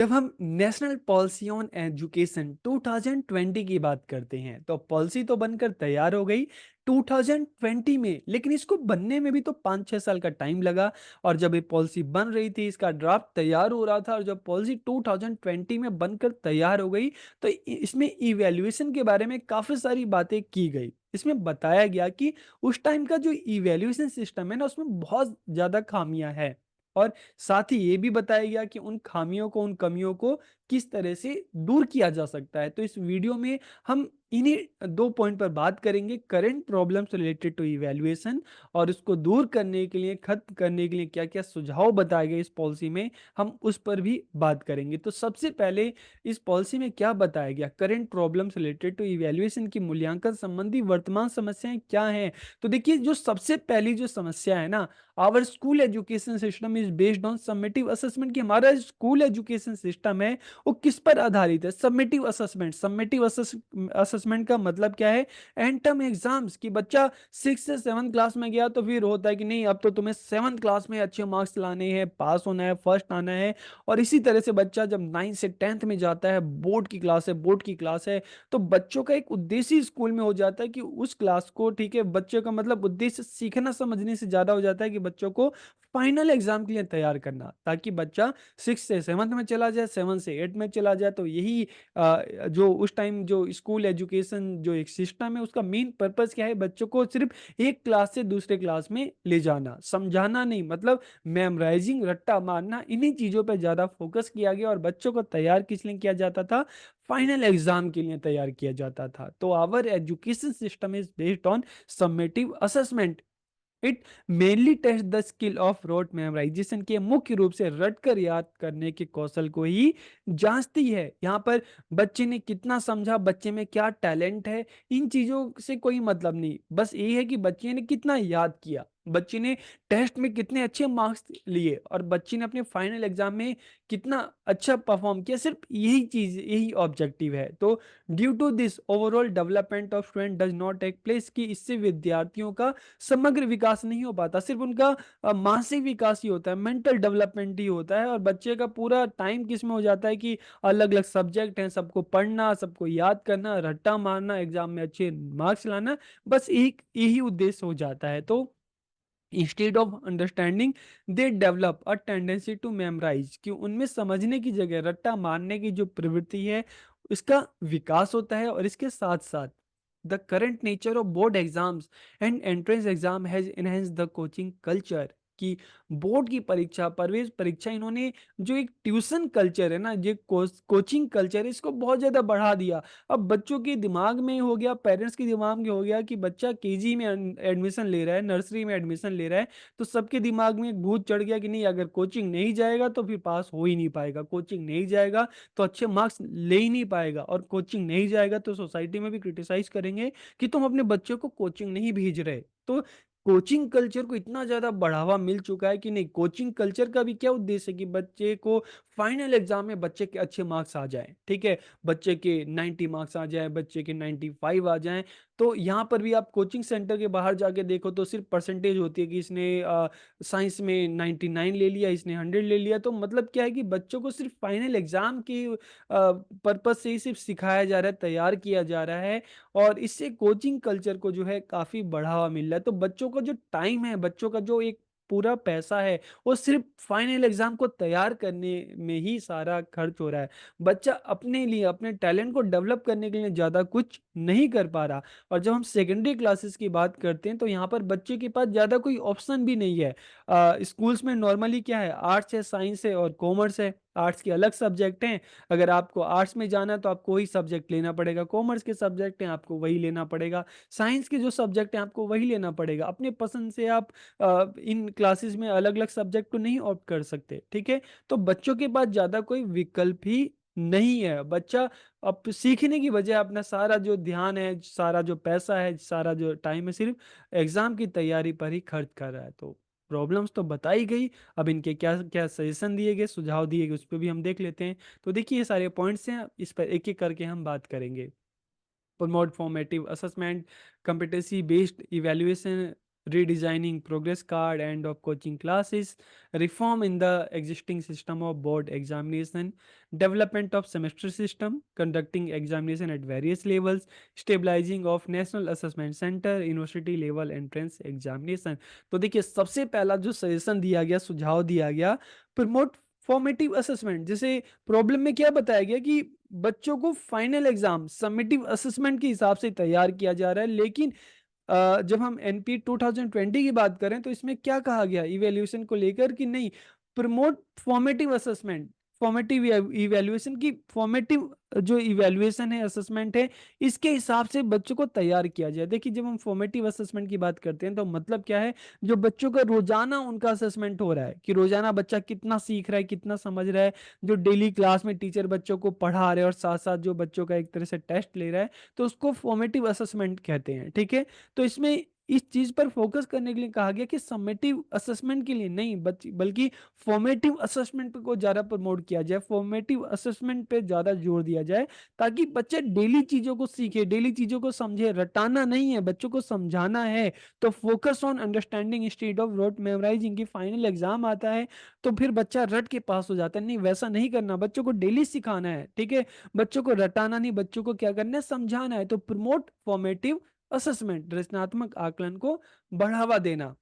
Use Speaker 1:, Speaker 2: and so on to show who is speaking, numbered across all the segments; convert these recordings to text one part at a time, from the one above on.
Speaker 1: जब हम national policy on education 2020 की बात करते हैं तो पॉलिसी तो बनकर तैयार हो गई 2020 में, लेकिन इसको बनने में भी तो 5-6 साल का टाइम लगा। और जब ये पॉलिसी बन रही थी, इसका ड्राफ्ट तैयार हो रहा था, और जब पॉलिसी 2020 में बनकर तैयार हो गई तो इसमें इवैल्यूएशन के बारे में काफ़ी सारी बातें की गई। इसमें बताया गया कि उस टाइम का जो इवैल्यूएशन सिस्टम है ना, उसमें बहुत ज़्यादा खामियां हैं। और साथ ही ये भी बताया गया कि उन खामियों को, उन कमियों को किस तरह से दूर किया जा सकता है। तो इस वीडियो में हम इन्हीं 2 पॉइंट पर बात करेंगे, current problems related to evaluation, और उसको दूर करने के लिए, खत्म करने के लिए क्या-क्या सुझाव बताए गए इस पॉलिसी में, हम उस पर भी बात करेंगे। तो सबसे पहले इस पॉलिसी में क्या बताया गया? Current problems related to evaluation की मूल्यांकन संबंधी वर्तमान समस्याएँ क्या हैं? तो देखिए, जो सबसे पहली जो समस्या है ना, our school education system is based on summative assessment, कि हमारा स्कूल एजुकेशन सिस्टम है वो किस पर आधारित है? Summative assessment. समेटिव असेसमेंट का मतलब क्या है? एंड टर्म एग्जाम्स, कि बच्चा 6 से 7 क्लास में गया तो फिर होता है कि नहीं, अब तो तुम्हें 7 क्लास में अच्छे मार्क्स लाने हैं, पास होना है, फर्स्ट आना है। और इसी तरह से बच्चा जब 9 से 10th में जाता है, बोर्ड की क्लास है, बोर्ड की क्लास है, तो बच्चों का एक उद्देश्य स्कूल में हो जाता है कि उस क्लास को, ठीक है, बच्चे का मतलब उद्देश्य सीखना समझने से ज्यादा हो जाता है कि बच्चों को फाइनल एग्जाम के लिए तैयार करना, ताकि बच्चा 6 से 7th में चला जाए, 7 से 8 में चला जाए। तो यही जो उस टाइम जो स्कूल एजुकेशन जो एक सिस्टम है, उसका मेन पर्पस क्या है? बच्चों को सिर्फ एक क्लास से दूसरे क्लास में ले जाना, समझाना नहीं, मतलब मेमोराइजिंग, रट्टा मारना, इन्हीं चीजों पर ज्यादा फोकस किया गया। और बच्चों को तैयार किस लिए किया जाता था? फाइनल एग्जाम के लिए तैयार किया जाता था। तो our education system is based on summative assessment. It mainly test the skill of rote memorisation, के मुख्य रूप से रट कर याद करने के कौशल को ही जांचती है। यहाँ पर बच्चे ने कितना समझा, बच्चे में क्या टैलेंट है, इन चीजों से कोई मतलब नहीं। बस ये है कि बच्चे ने कितना याद किया, बच्चे ने टेस्ट में कितने अच्छे मार्क्स लिए, और बच्चे ने अपने फाइनल एग्जाम में कितना अच्छा परफॉर्म किया। सिर्फ यही चीज, यही ऑब्जेक्टिव है। तो due to this overall development of student does not take place, कि इससे विद्यार्थियों का समग्र विकास नहीं हो पाता, सिर्फ उनका मानसिक विकास ही होता है, मेंटल डेवलपमेंट ही होता है। और बच्चे का पूरा टाइम किस में हो जाता है कि अलग अलग सब्जेक्ट हैं, सबको पढ़ना, सबको याद करना, रट्टा मारना, एग्जाम में अच्छे मार्क्स लाना, बस एक यही उद्देश्य हो जाता है। तो instead of understanding they develop a tendency to memorise, कि उनमें समझने की जगह रट्टा मारने की जो प्रवृत्ति है, इसका विकास होता है। और इसके साथ साथ the current nature of board exams and entrance exam has enhance the coaching culture, कि बोर्ड की परीक्षा, प्रवेश परीक्षा, इन्होंने जो एक ट्यूशन कल्चर है ना, जो कोचिंग कल्चर है, इसको बहुत ज्यादा बढ़ा दिया। अब बच्चों के दिमाग में हो गया, पेरेंट्स के दिमाग में हो गया कि बच्चा केजी में एडमिशन ले रहा है, नर्सरी में एडमिशन ले रहा है, तो सबके दिमाग में एक भूत चढ़ गया कि नहीं, अगर कोचिंग नहीं जाएगा तो फिर पास हो ही नहीं पाएगा, कोचिंग नहीं जाएगा तो अच्छे मार्क्स ले ही नहीं पाएगा, और कोचिंग नहीं जाएगा तो सोसाइटी में भी क्रिटिसाइज करेंगे कि तुम अपने बच्चों को कोचिंग नहीं भेज रहे। तो कोचिंग कल्चर को इतना ज्यादा बढ़ावा मिल चुका है कि नहीं, कोचिंग कल्चर का भी क्या उद्देश्य है कि बच्चे को फाइनल एग्जाम में बच्चे के अच्छे मार्क्स आ जाए, ठीक है, बच्चे के 90 मार्क्स आ जाए, बच्चे के 95 आ जाएं। तो यहाँ पर भी आप कोचिंग सेंटर के बाहर जाके देखो तो सिर्फ परसेंटेज होती है कि इसने साइंस में 99 ले लिया, इसने 100 ले लिया। तो मतलब क्या है कि बच्चों को सिर्फ फाइनल एग्जाम के पर्पज से ही सिर्फ सिखाया जा रहा है, तैयार किया जा रहा है। और इससे कोचिंग कल्चर को जो है काफी बढ़ावा मिल रहा है। तो बच्चों का जो टाइम है, बच्चों का जो एक पूरा पैसा है, वो सिर्फ फाइनल एग्जाम को तैयार करने में ही सारा खर्च हो रहा है। बच्चा अपने लिए, अपने टैलेंट को डेवलप करने के लिए ज्यादा कुछ नहीं कर पा रहा। और जब हम सेकेंडरी क्लासेस की बात करते हैं तो यहाँ पर बच्चे के पास ज्यादा कोई ऑप्शन भी नहीं है। स्कूल्स में नॉर्मली क्या है, आर्ट्स है, साइंस है और कॉमर्स है। आर्ट्स के अलग सब्जेक्ट हैं, अगर आपको आर्ट्स में जाना है तो आपको वही सब्जेक्ट लेना पड़ेगा, कॉमर्स के सब्जेक्ट हैं आपको वही लेना पड़ेगा, साइंस के जो सब्जेक्ट हैं आपको वही लेना पड़ेगा। अपने पसंद से आप इन क्लासेस में अलग अलग सब्जेक्ट को नहीं ऑप्ट कर सकते, ठीक है। तो बच्चों के पास ज्यादा कोई विकल्प ही नहीं है। बच्चा अब सीखने की बजाय अपना सारा जो ध्यान है, सारा जो पैसा है, सारा जो टाइम है, सिर्फ एग्जाम की तैयारी पर ही खर्च कर रहा है। तो प्रॉब्लम्स तो बताई गई, अब इनके क्या क्या सजेशन दिए गए, सुझाव दिए गए, उस पर भी हम देख लेते हैं। तो देखिए, ये सारे पॉइंट्स हैं, इस पर एक एक करके हम बात करेंगे। Promote formative assessment, competency based evaluation, redesigning progress card, end of coaching classes, reform in the existing system of board examination, development of semester system, conducting examination at various levels, stabilizing of national assessment center, university level entrance examination। तो देखिए सबसे पहला जो suggestion दिया गया, सुझाव दिया गया, प्रमोट फॉर्मेटिव असेसमेंट। जैसे प्रॉब्लम में क्या बताया गया कि बच्चों को फाइनल एग्जाम समेटिव असेसमेंट के हिसाब से तैयार किया जा रहा है, लेकिन जब हम एनपी 2020 की बात करें तो इसमें क्या कहा गया इवेल्यूएशन को लेकर कि नहीं, promote formative assessment, formative evaluation की, फॉर्मेटिव जो इवेल्यूएशन है, असेसमेंट है, इसके हिसाब से बच्चों को तैयार किया जाए। देखिए जब हम फॉर्मेटिव असेसमेंट की बात करते हैं तो मतलब क्या है, जो बच्चों का रोजाना उनका असेसमेंट हो रहा है कि रोजाना बच्चा कितना सीख रहा है, कितना समझ रहा है, जो डेली क्लास में टीचर बच्चों को पढ़ा रहे हैं और साथ साथ जो बच्चों का एक तरह से टेस्ट ले रहा है, तो उसको फॉर्मेटिव असेसमेंट कहते हैं। ठीक है, तो इसमें इस चीज पर फोकस करने के लिए कहा गया कि समेटिव असेसमेंट के लिए नहीं बल्कि फॉर्मेटिव असेसमेंट को ज्यादा प्रमोट किया जाए, फॉर्मेटिव असेसमेंट पे ज्यादा जोर दिया जाए, ताकि बच्चे डेली चीजों को सीखे, डेली चीजों को समझे। रटाना नहीं है, बच्चों को समझाना है। तो focus on understanding instead of rote memorising की फाइनल एग्जाम आता है तो फिर बच्चा रट के पास हो जाता है। नहीं, वैसा नहीं करना, बच्चों को डेली सिखाना है। ठीक है, बच्चों को रटाना नहीं, बच्चों को क्या करना है, समझाना है। तो प्रमोट फॉर्मेटिव असेसमेंट, रचनात्मक आकलन को बढ़ावा देना।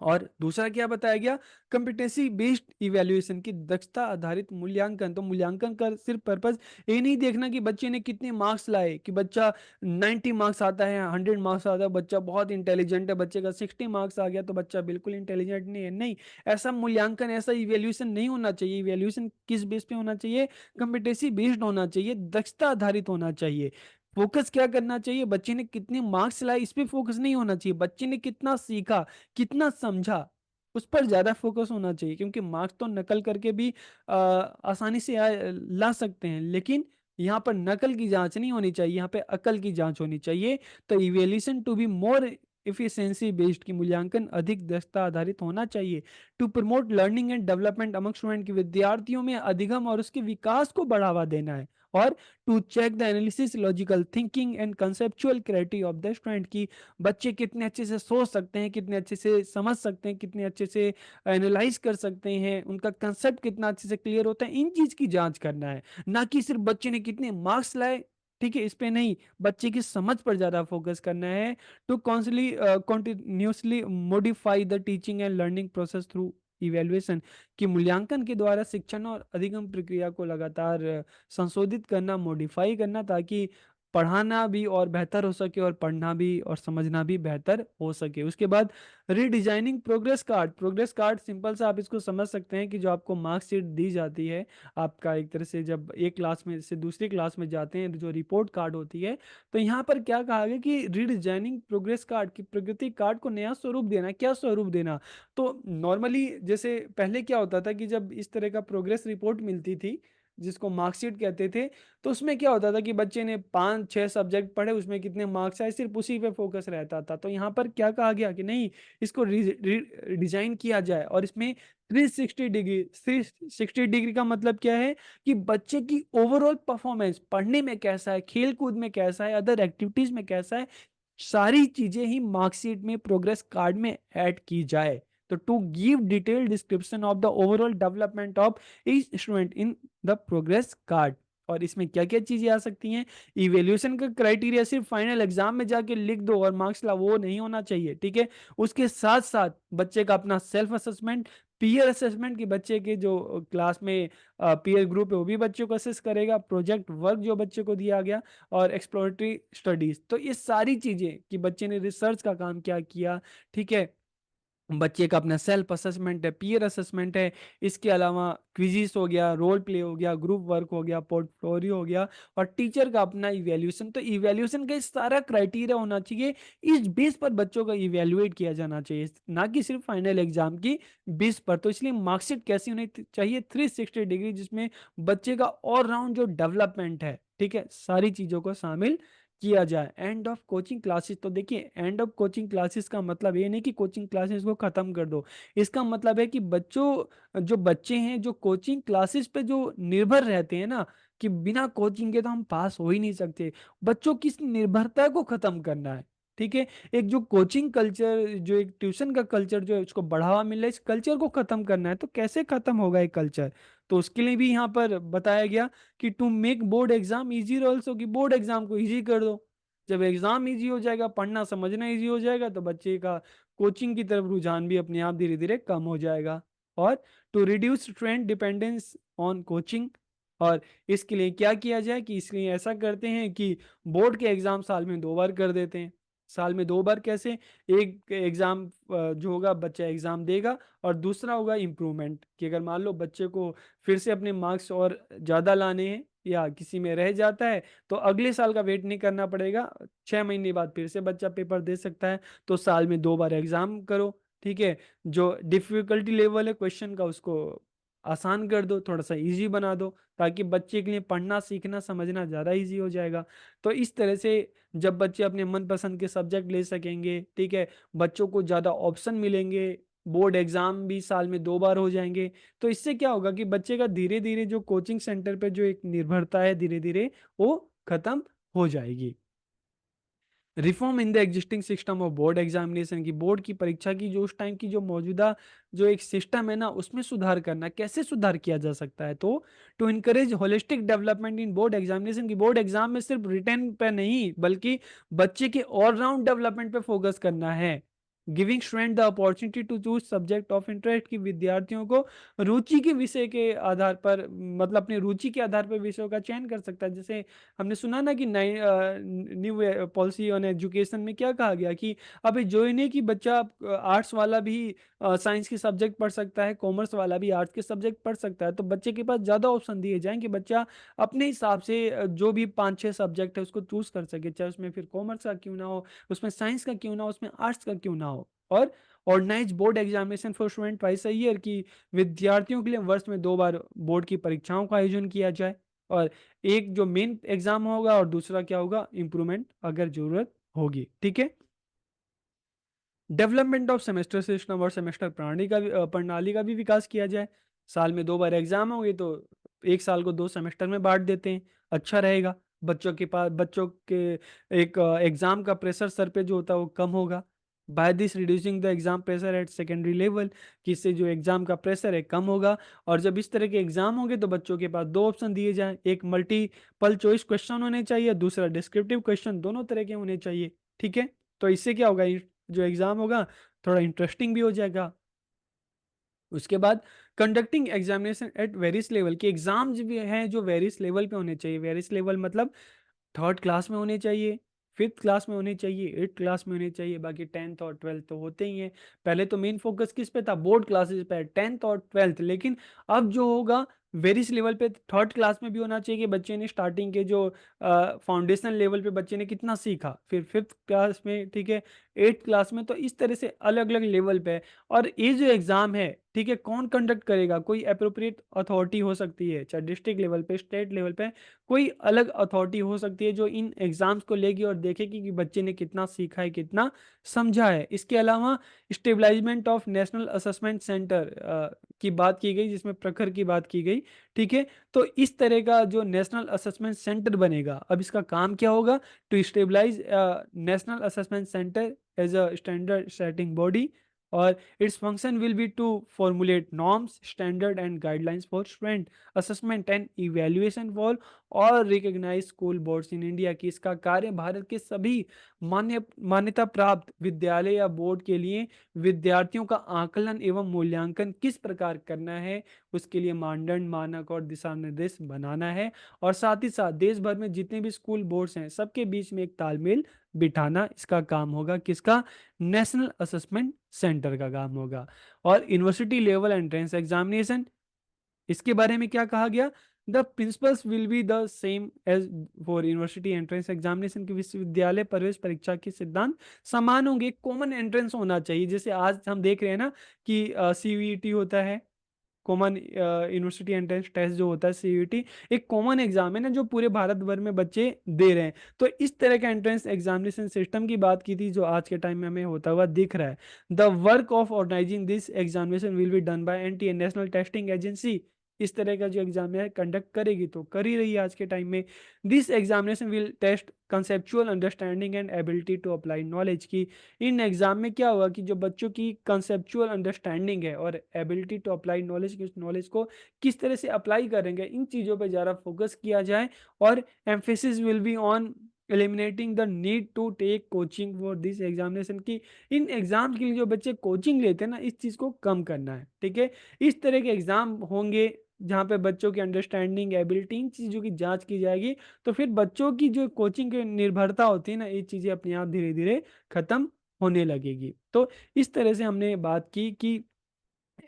Speaker 1: और दूसरा क्या बताया गया, कंपिटेंसी बेस्ड इवैल्यूएशन की दक्षता आधारित मूल्यांकन। तो मूल्यांकन का सिर्फ पर्पस ये नहीं देखना कि बच्चे ने कितने मार्क्स लाए, कि बच्चा 90 मार्क्स आता है, 100 मार्क्स आता है, बच्चा बहुत इंटेलिजेंट है, बच्चे का 60 मार्क्स आ गया तो बच्चा बिल्कुल इंटेलिजेंट नहीं है। नहीं, ऐसा मूल्यांकन, ऐसा इवैल्यूएशन नहीं होना चाहिए। इवैल्यूएशन किस बेस पे होना चाहिए, कंपिटेंसी बेस्ड होना चाहिए, दक्षता आधारित होना चाहिए। फोकस क्या करना चाहिए, बच्चे ने कितने मार्क्स लाए इस पे फोकस नहीं होना चाहिए, बच्चे ने कितना सीखा, कितना समझा, उस पर ज्यादा फोकस होना चाहिए। क्योंकि मार्क्स तो नकल करके भी आसानी से ला सकते हैं, लेकिन यहाँ पर नकल की जांच नहीं होनी चाहिए, यहाँ पे अकल की जांच होनी चाहिए। तो evaluation to be more efficiency based, की मूल्यांकन अधिक दक्षता आधारित होना चाहिए। To promote learning and development among student, की विद्यार्थियों में अधिगम और उसके विकास को बढ़ावा देना है। और to check the analysis, logical thinking and conceptual clarity of the student, की बच्चे कितने अच्छे से सोच सकते हैं, कितने अच्छे से समझ सकते हैं, कितने अच्छे से एनालाइज कर सकते हैं, उनका कंसेप्ट कितना अच्छे से क्लियर होता है, इन चीज की जांच करना है। ना कि सिर्फ बच्चे ने कितने मार्क्स लाए, ठीक है, इस पे नहीं, बच्चे की समझ पर ज्यादा फोकस करना है। टू कॉन्सली continuously modify the teaching and learning process through evaluation, की मूल्यांकन के द्वारा शिक्षण और अधिगम प्रक्रिया को लगातार संशोधित करना, मॉडिफाई करना, ताकि पढ़ाना भी और बेहतर हो सके और पढ़ना भी और समझना भी बेहतर हो सके। उसके बाद redesigning progress card. Progress card simple सा आप इसको समझ सकते हैं कि जो आपको मार्कशीट दी जाती है, आपका एक तरह से जब एक क्लास में से दूसरी क्लास में जाते हैं, जो रिपोर्ट कार्ड होती है, तो यहाँ पर क्या कहा गया कि रीडिजाइनिंग प्रोग्रेस कार्ड की, प्रगति कार्ड को नया स्वरूप देना। क्या स्वरूप देना, तो नॉर्मली जैसे पहले क्या होता था कि जब इस तरह का प्रोग्रेस रिपोर्ट मिलती थी, जिसको मार्कशीट कहते थे, तो उसमें क्या होता था कि बच्चे ने 5-6 सब्जेक्ट पढ़े, उसमें कितने मार्क्स आए, सिर्फ उसी पे फोकस रहता था। तो यहाँ पर क्या कहा गया कि नहीं, इसको डिजाइन किया जाए और इसमें 360 डिग्री, 360 डिग्री का मतलब क्या है कि बच्चे की ओवरऑल परफॉर्मेंस, पढ़ने में कैसा है, खेल कूद में कैसा है, अदर एक्टिविटीज में कैसा है, सारी चीजें ही मार्कशीट में, प्रोग्रेस कार्ड में ऐड की जाए। तो to give detail description of the overall development of each student in the progress card. और इसमें क्या क्या चीजें आ सकती हैं, इवेल्यूशन का क्राइटेरिया सिर्फ फाइनल एग्जाम में जाके लिख दो और मार्क्स ला, वो नहीं होना चाहिए। ठीक है, उसके साथ साथ बच्चे का अपना सेल्फ असेसमेंट, पीयर असेसमेंट, की बच्चे के जो क्लास में पीयर ग्रुप है वो भी बच्चों को असेस करेगा, प्रोजेक्ट वर्क जो बच्चे को दिया गया, और एक्सप्लोरेटरी स्टडीज। तो ये सारी चीजें कि बच्चे ने रिसर्च का काम क्या किया, ठीक है, बच्चे का अपना सेल्फ असेसमेंट है, पीयर असेसमेंट है, इसके अलावा क्विजिस हो गया, रोल प्ले हो गया, ग्रुप वर्क हो गया, पोर्टफोलियो हो गया, और टीचर का अपना इवैल्यूएशन। तो इवैल्यूएशन का सारा क्राइटेरिया होना चाहिए, इस बेस पर बच्चों का इवैल्यूएट किया जाना चाहिए, ना कि सिर्फ फाइनल एग्जाम की बेस पर। तो इसलिए मार्कशीट कैसी होनी चाहिए, 360 डिग्री, जिसमें बच्चे का ऑलराउंड जो डेवलपमेंट है, ठीक है, सारी चीजों को शामिल किया जाए। एंड ऑफ कोचिंग क्लासेस, तो देखिए एंड ऑफ कोचिंग क्लासेस का मतलब ये नहीं कि कोचिंग क्लासेस को खत्म कर दो। इसका मतलब है कि बच्चों, जो बच्चे हैं जो कोचिंग क्लासेस पे जो निर्भर रहते हैं ना, कि बिना कोचिंग के तो हम पास हो ही नहीं सकते, बच्चों की इस निर्भरता को खत्म करना है। ठीक है। एक जो कोचिंग कल्चर, जो एक ट्यूशन का कल्चर जो है उसको बढ़ावा मिल रहा है, इस कल्चर को खत्म करना है। तो कैसे खत्म होगा ये कल्चर? तो उसके लिए भी यहाँ पर बताया गया कि to make board exam easy also, कि बोर्ड एग्जाम को इजी कर दो। जब एग्जाम इजी हो जाएगा, पढ़ना समझना इजी हो जाएगा, तो बच्चे का कोचिंग की तरफ रुझान भी अपने आप धीरे धीरे कम हो जाएगा। और to reduce trend dependence on coaching, और इसके लिए क्या किया जाए कि इसलिए ऐसा करते हैं कि बोर्ड के एग्जाम साल में 2 बार कर देते हैं। साल में 2 बार कैसे? एक एग्जाम जो होगा बच्चा एग्जाम देगा, और दूसरा होगा इम्प्रूवमेंट, कि अगर मान लो बच्चे को फिर से अपने मार्क्स और ज़्यादा लाने हैं या किसी में रह जाता है, तो अगले साल का वेट नहीं करना पड़ेगा, 6 महीने बाद फिर से बच्चा पेपर दे सकता है। तो साल में 2 बार एग्जाम करो, ठीक है। जो डिफिकल्टी लेवल है क्वेश्चन का उसको आसान कर दो, थोड़ा सा इजी बना दो, ताकि बच्चे के लिए पढ़ना सीखना समझना ज़्यादा इजी हो जाएगा। तो इस तरह से जब बच्चे अपने मनपसंद के सब्जेक्ट ले सकेंगे, ठीक है, बच्चों को ज़्यादा ऑप्शन मिलेंगे, बोर्ड एग्जाम भी साल में 2 बार हो जाएंगे, तो इससे क्या होगा कि बच्चे का धीरे धीरे जो कोचिंग सेंटर पे जो एक निर्भरता है धीरे धीरे वो खत्म हो जाएगी। Reform in the existing system of board examination, की बोर्ड की परीक्षा की जो उस टाइम की जो मौजूदा जो एक सिस्टम है ना, उसमें सुधार करना। कैसे सुधार किया जा सकता है? तो to encourage holistic development in board examination, की बोर्ड एग्जाम में सिर्फ रिटेन पे नहीं बल्कि बच्चे के ऑलराउंड डेवलपमेंट पे फोकस करना है। Giving student the opportunity to choose subject of interest, की विद्यार्थियों को रुचि के विषय के आधार पर, मतलब अपनी रुचि के आधार पर विषयों का चयन कर सकता है। जैसे हमने सुना ना कि नई न्यू पॉलिसी ऑन एजुकेशन में क्या कहा गया कि अभी जो ही नहीं कि बच्चा आर्ट्स वाला भी साइंस के सब्जेक्ट पढ़ सकता है, कॉमर्स वाला भी आर्ट्स के सब्जेक्ट पढ़ सकता है। तो बच्चे के पास ज़्यादा ऑप्शन दिए जाएं कि बच्चा अपने हिसाब से जो भी 5-6 सब्जेक्ट है उसको चूज कर सके, चाहे उसमें फिर कॉमर्स का क्यों ना हो, उसमें साइंस का क्यों ना हो, उसमें आर्ट्स का क्यों ना हो। और organise board examination for student twice a year, की विद्यार्थियों के लिए वर्ष में 2 बार बोर्ड की परीक्षाओं का आयोजन किया जाए। और एक जो मेन एग्जाम होगा और दूसरा क्या होगा, इंप्रूवमेंट अगर जरूरत होगी, ठीक है। डेवलपमेंट ऑफ सेमेस्टर सिस्टम, और सेमेस्टर प्रणाली का भी विकास किया जाए। साल में 2 बार एग्जाम होंगे तो एक साल को 2 सेमेस्टर में बांट देते हैं, अच्छा रहेगा। बच्चों के एक एग्जाम का प्रेशर सर पे जो होता है वो कम होगा। By this reducing the exam pressure at secondary level, कि इससे जो एग्जाम का प्रेशर है कम होगा। और जब इस तरह के एग्जाम होंगे तो बच्चों के पास 2 ऑप्शन दिए जाएं, एक मल्टीपल चॉइस क्वेश्चन होने चाहिए, दूसरा डिस्क्रिप्टिव क्वेश्चन, दोनों तरह के होने चाहिए, ठीक है। तो इससे क्या होगा, जो एग्जाम होगा थोड़ा इंटरेस्टिंग भी हो जाएगा। उसके बाद conducting examination at various level, के एग्जाम भी हैं जो वेरियस लेवल पे होने चाहिए। वेरियस लेवल मतलब थर्ड क्लास में होने चाहिए, फिफ्थ क्लास में होने चाहिए, एट्थ क्लास में होने चाहिए, बाकी 10th और 12th तो होते ही हैं। पहले तो मेन फोकस किस पे था, बोर्ड क्लासेस पे, 10th और 12th, लेकिन अब जो होगा वेरियस लेवल पे थर्ड क्लास में भी होना चाहिए, कि बच्चे ने स्टार्टिंग के जो फाउंडेशन लेवल पे बच्चे ने कितना सीखा, फिर फिफ्थ क्लास में, ठीक है, एट्थ क्लास में, तो इस तरह से अलग अलग लेवल पे है। और ये जो एग्जाम है, ठीक है, कौन कंडक्ट करेगा, कोई अप्रोप्रिएट अथॉरिटी हो सकती है, चाहे डिस्ट्रिक्ट लेवल पे, स्टेट लेवल पे, कोई अलग अथॉरिटी हो सकती है जो इन एग्जाम्स को लेगी और देखेगी कि बच्चे ने कितना सीखा है, कितना समझा है। इसके अलावा establishment of national assessment centre की बात की गई, जिसमें प्रखर की बात की गई, ठीक है। तो इस तरह का जो नेशनल असेसमेंट सेंटर बनेगा, अब इसका काम क्या होगा, to stabilise national assessment centre as a standard setting body, और its function will be to formulate norms, standard and guidelines for student assessment and evaluation for और recognise school boards in India, की इसका कार्य भारत के सभी मान्यता प्राप्त विद्यालय या बोर्ड के लिए विद्यार्थियों का आकलन एवं मूल्यांकन किस प्रकार करना है, उसके लिए मानदंड, मानक और दिशा निर्देश बनाना है। और साथ ही साथ देश भर में जितने भी स्कूल बोर्ड्स हैं सबके बीच में एक तालमेल बिठाना इसका काम होगा, किसका, नेशनल असेसमेंट सेंटर का काम होगा। और यूनिवर्सिटी लेवल एंट्रेंस एग्जामिनेशन, इसके बारे में क्या कहा गया, the principles will be the same as for university entrance examination, की विश्वविद्यालय प्रवेश परीक्षा के सिद्धांत समान होंगे। कॉमन एंट्रेंस होना चाहिए, जैसे आज हम देख रहे हैं ना कि सीयूईटी होता है, कॉमन यूनिवर्सिटी एंट्रेंस टेस्ट जो होता है, सीयूईटी एक कॉमन एग्जाम है ना जो पूरे भारत भर में बच्चे दे रहे हैं। तो इस तरह का एंट्रेंस एग्जामिनेशन सिस्टम की बात की थी जो आज के टाइम में हमें होता हुआ दिख रहा है। The work of organising this examination will be done by NTA, national testing agency. इस तरह का जो एग्जाम है कंडक्ट करेगी, तो कर ही रही है आज के टाइम में। This examination will test conceptual understanding and ability to apply knowledge की। इन एग्जाम में क्या होगा कि जो बच्चों की कंसेप्चुअल अंडरस्टैंडिंग है और एबिलिटी टू अप्लाई नॉलेज की, उस नॉलेज को किस तरह से अप्लाई करेंगे, इन चीज़ों पे ज़्यादा फोकस किया जाए। और emphasis will be on eliminating the need to take coaching for this examination की। इन एग्जाम के लिए जो बच्चे कोचिंग लेते हैं ना, इस चीज़ को कम करना है, ठीक है। इस तरह के एग्जाम होंगे जहाँ पे बच्चों की अंडरस्टैंडिंग, एबिलिटी, इन चीज़ों की जांच की जाएगी। तो फिर बच्चों की जो कोचिंग की निर्भरता होती है ना, ये चीज़ें अपने आप धीरे धीरे खत्म होने लगेगी। तो इस तरह से हमने बात की कि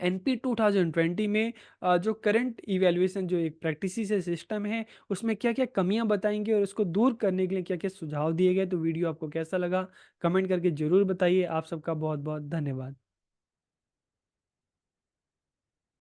Speaker 1: एनपी 2020 में जो करंट इवैल्यूएशन जो एक प्रैक्टिस से सिस्टम है, उसमें क्या-क्या कमियाँ बताएँगे और उसको दूर करने के लिए क्या-क्या सुझाव दिए गए। तो वीडियो आपको कैसा लगा? कमेंट करके ज़रूर बताइए। आप सबका बहुत-बहुत धन्यवाद।